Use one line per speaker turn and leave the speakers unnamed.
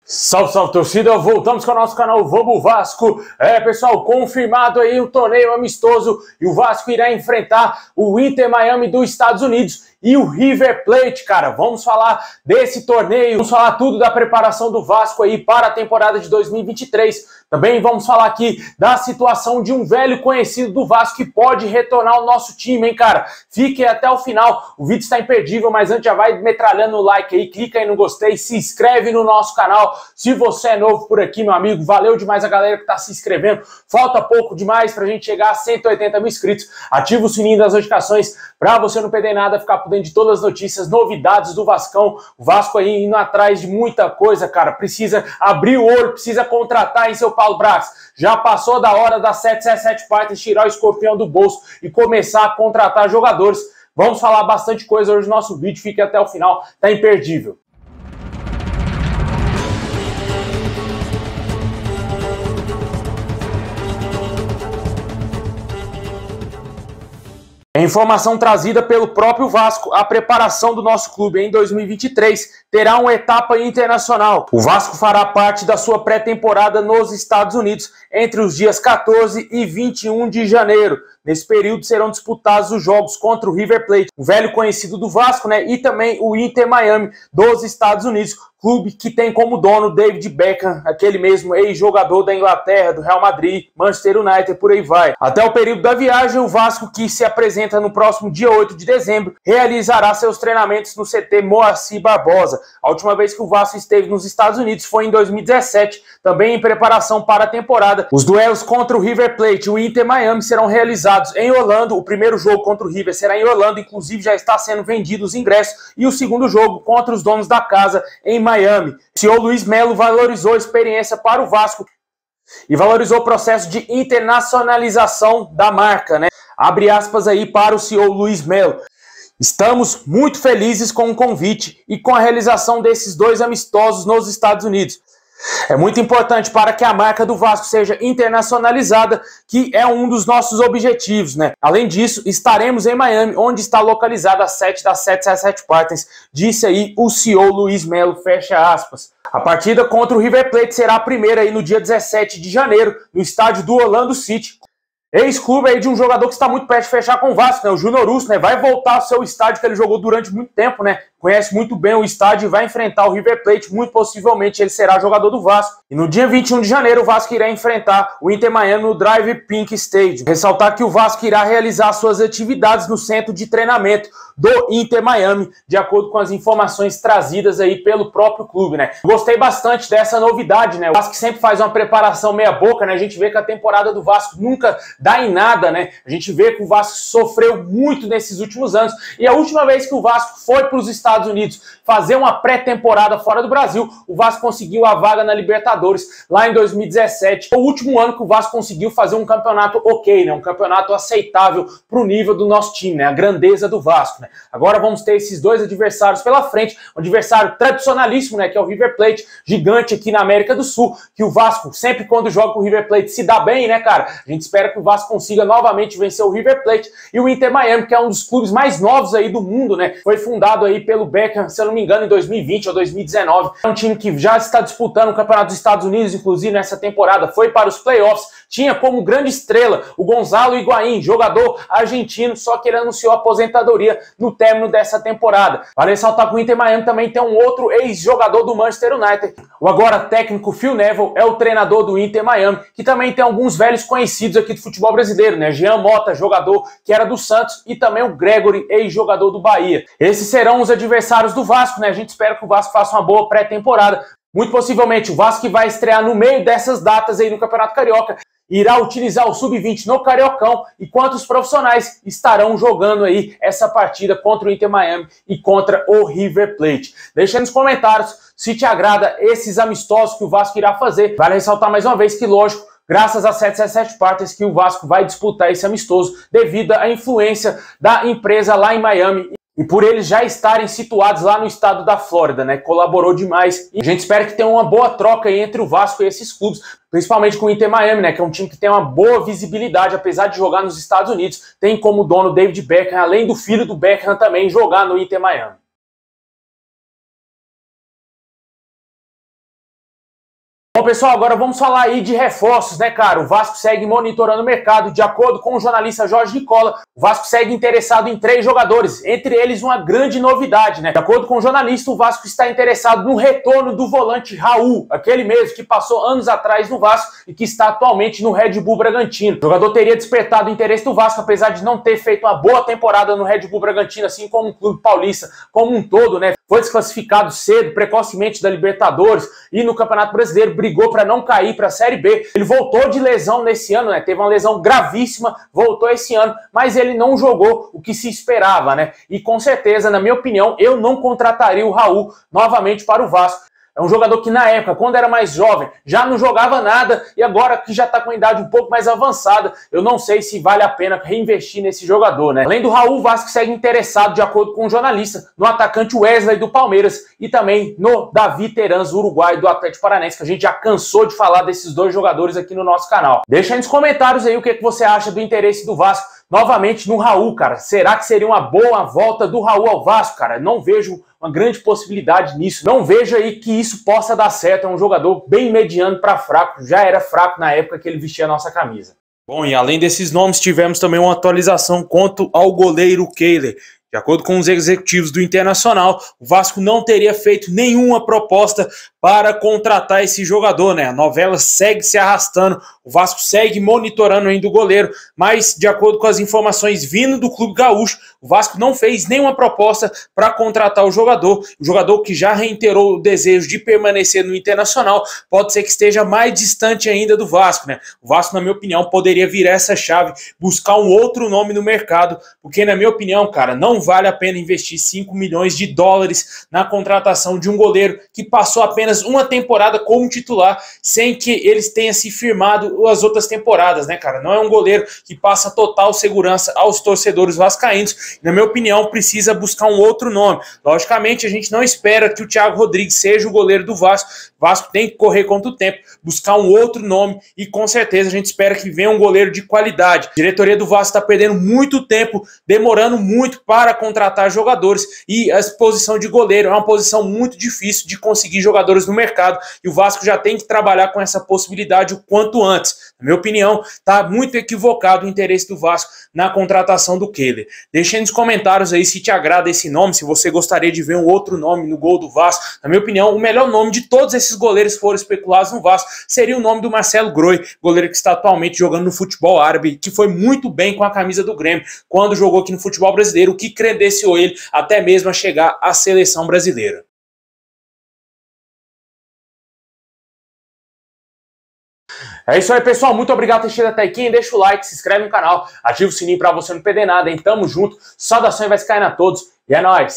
Salve, salve, torcida! Voltamos com o nosso canal Vamos Vasco. Pessoal, confirmado aí o torneio amistoso e o Vasco irá enfrentar o Inter Miami dos Estados Unidos e o River Plate, cara. Vamos falar desse torneio, vamos falar tudo da preparação do Vasco aí para a temporada de 2023. Também vamos falar aqui da situação de um velho conhecido do Vasco que pode retornar ao nosso time, hein, cara? Fiquem até o final, o vídeo está imperdível, mas antes já vai metralhando o like aí, clica aí no gostei, se inscreve no nosso canal. Se você é novo por aqui, meu amigo, valeu demais a galera que está se inscrevendo. Falta pouco demais para a gente chegar a 180 mil inscritos. Ativa o sininho das notificações para você não perder nada, ficar por dentro de todas as notícias, novidades do Vascão. O Vasco aí indo atrás de muita coisa, cara. Precisa abrir o olho, precisa contratar em seu Paulo Brax. Já passou da hora da 777 Partners tirar o escorpião do bolso e começar a contratar jogadores. Vamos falar bastante coisa hoje no nosso vídeo, fique até o final, tá imperdível. A informação trazida pelo próprio Vasco, a preparação do nosso clube em 2023 terá uma etapa internacional. O Vasco fará parte da sua pré-temporada nos Estados Unidos entre os dias 14 e 21 de janeiro. Nesse período serão disputados os jogos contra o River Plate, o velho conhecido do Vasco, né? E também o Inter Miami dos Estados Unidos, clube que tem como dono David Beckham, aquele mesmo ex-jogador da Inglaterra, do Real Madrid, Manchester United, por aí vai. Até o período da viagem, o Vasco, que se apresenta no próximo dia 8 de dezembro, realizará seus treinamentos no CT Moacir Barbosa. A última vez que o Vasco esteve nos Estados Unidos foi em 2017, também em preparação para a temporada. Os duelos contra o River Plate e o Inter Miami serão realizados em Orlando. O primeiro jogo contra o River será em Orlando, inclusive já está sendo vendidos os ingressos, e o segundo jogo contra os donos da casa em Miami. O CEO Luiz Melo valorizou a experiência para o Vasco e valorizou o processo de internacionalização da marca, né? Abre aspas aí para o CEO Luiz Melo. Estamos muito felizes com o convite e com a realização desses dois amistosos nos Estados Unidos. É muito importante para que a marca do Vasco seja internacionalizada, que é um dos nossos objetivos, né? Além disso, estaremos em Miami, onde está localizada a sede da 777 Partners, disse aí o CEO Luiz Melo, fecha aspas. A partida contra o River Plate será a primeira aí no dia 17 de janeiro, no estádio do Orlando City. Ex-clube aí de um jogador que está muito perto de fechar com o Vasco, né? O Júnior Urso, né? Vai voltar ao seu estádio que ele jogou durante muito tempo, né? Conhece muito bem o estádio e vai enfrentar o River Plate. Muito possivelmente ele será jogador do Vasco. E no dia 21 de janeiro o Vasco irá enfrentar o Inter Miami no Drive Pink Stadium. Ressaltar que o Vasco irá realizar suas atividades no centro de treinamento do Inter Miami, de acordo com as informações trazidas aí pelo próprio clube, né? Gostei bastante dessa novidade, né? O Vasco sempre faz uma preparação meia boca, né? A gente vê que a temporada do Vasco nunca dá em nada, né? A gente vê que o Vasco sofreu muito nesses últimos anos, e a última vez que o Vasco foi para os Estados Unidos fazer uma pré-temporada fora do Brasil, o Vasco conseguiu a vaga na Libertadores lá em 2017. Foi o último ano que o Vasco conseguiu fazer um campeonato ok, né? Um campeonato aceitável para o nível do nosso time, né? A grandeza do Vasco, né? Agora vamos ter esses dois adversários pela frente, um adversário tradicionalíssimo, né? Que é o River Plate, gigante aqui na América do Sul, que o Vasco sempre quando joga com o River Plate se dá bem, né, cara? A gente espera que o Vasco consiga novamente vencer o River Plate, e o Inter Miami, que é um dos clubes mais novos aí do mundo, né? Foi fundado aí pelo Beckham, se eu não me engano, em 2020 ou 2019. É um time que já está disputando o Campeonato dos Estados Unidos, inclusive nessa temporada, foi para os playoffs, tinha como grande estrela o Gonzalo Higuaín, jogador argentino, só que ele anunciou a aposentadoria no término dessa temporada. Vale ressaltar que o Inter Miami também tem um outro ex-jogador do Manchester United. O agora técnico Phil Neville é o treinador do Inter Miami, que também tem alguns velhos conhecidos aqui do futebol brasileiro, né? Jean Mota, jogador que era do Santos, e também o Gregory, ex-jogador do Bahia. Esses serão os adversários do Vasco, né? A gente espera que o Vasco faça uma boa pré-temporada. Muito possivelmente o Vasco, que vai estrear no meio dessas datas aí no Campeonato Carioca, irá utilizar o Sub-20 no Cariocão, enquanto os profissionais estarão jogando aí essa partida contra o Inter Miami e contra o River Plate. Deixa nos comentários se te agrada esses amistosos que o Vasco irá fazer. Vale ressaltar mais uma vez que, lógico, graças a 777 Partners, que o Vasco vai disputar esse amistoso devido à influência da empresa lá em Miami e por eles já estarem situados lá no estado da Flórida, né? Colaborou demais. E a gente espera que tenha uma boa troca aí entre o Vasco e esses clubes, principalmente com o Inter Miami, né? Que é um time que tem uma boa visibilidade, apesar de jogar nos Estados Unidos. Tem como dono David Beckham, além do filho do Beckham também jogar no Inter Miami. Bom, pessoal, agora vamos falar aí de reforços, né, cara? O Vasco segue monitorando o mercado. De acordo com o jornalista Jorge Nicola, o Vasco segue interessado em 3 jogadores, entre eles uma grande novidade, né? De acordo com o jornalista, o Vasco está interessado no retorno do volante Raul, aquele mesmo que passou anos atrás no Vasco e que está atualmente no Red Bull Bragantino. O jogador teria despertado o interesse do Vasco, apesar de não ter feito uma boa temporada no Red Bull Bragantino, assim como o clube paulista como um todo, né? Foi desclassificado cedo, precocemente da Libertadores e no Campeonato Brasileiro brigou para não cair para a Série B. Ele voltou de lesão nesse ano, né? Teve uma lesão gravíssima, voltou esse ano, mas ele não jogou o que se esperava, né? E com certeza, na minha opinião, eu não contrataria o Raul novamente para o Vasco. É um jogador que na época, quando era mais jovem, já não jogava nada e agora que já está com a idade um pouco mais avançada, eu não sei se vale a pena reinvestir nesse jogador, né? Além do Raul, o Vasco segue interessado, de acordo com o jornalista, no atacante Wesley do Palmeiras e também no Davi Terans, uruguaio do Atlético Paranaense, que a gente já cansou de falar desses 2 jogadores aqui no nosso canal. Deixa aí nos comentários aí o que você acha do interesse do Vasco novamente no Raul, cara. Será que seria uma boa volta do Raul ao Vasco, cara? Não vejo uma grande possibilidade nisso. Não vejo aí que isso possa dar certo. É um jogador bem mediano para fraco. Já era fraco na época que ele vestia a nossa camisa. Bom, e além desses nomes, tivemos também uma atualização quanto ao goleiro Kehler. De acordo com os executivos do Internacional, o Vasco não teria feito nenhuma proposta para contratar esse jogador, né? A novela segue se arrastando, o Vasco segue monitorando ainda o goleiro, mas de acordo com as informações vindo do Clube Gaúcho, o Vasco não fez nenhuma proposta para contratar o jogador que já reiterou o desejo de permanecer no Internacional, pode ser que esteja mais distante ainda do Vasco, né? O Vasco, na minha opinião, poderia virar essa chave, buscar um outro nome no mercado, porque na minha opinião, cara, não vale a pena investir 5 milhões de dólares na contratação de um goleiro que passou apenas uma temporada como titular, sem que eles tenham se firmado as outras temporadas, né, cara? Não é um goleiro que passa total segurança aos torcedores vascaínos. Na minha opinião, precisa buscar um outro nome. Logicamente, a gente não espera que o Thiago Rodrigues seja o goleiro do Vasco. O Vasco tem que correr contra o tempo, buscar um outro nome e com certeza a gente espera que venha um goleiro de qualidade. A diretoria do Vasco está perdendo muito tempo, demorando muito para contratar jogadores e a posição de goleiro é uma posição muito difícil de conseguir jogadores no mercado e o Vasco já tem que trabalhar com essa possibilidade o quanto antes. Na minha opinião, está muito equivocado o interesse do Vasco na contratação do Kehler. Deixa aí nos comentários aí se te agrada esse nome, se você gostaria de ver um outro nome no gol do Vasco. Na minha opinião, o melhor nome de todos esses goleiros que foram especulados no Vasco seria o nome do Marcelo Groi, goleiro que está atualmente jogando no futebol árabe, que foi muito bem com a camisa do Grêmio quando jogou aqui no futebol brasileiro, o que credenciou ele até mesmo a chegar à seleção brasileira. É isso aí, pessoal. Muito obrigado por ter chegado até aqui. Deixa o like, se inscreve no canal, ativa o sininho para você não perder nada, hein? Tamo junto. Saudações vai se cair a todos e é nóis!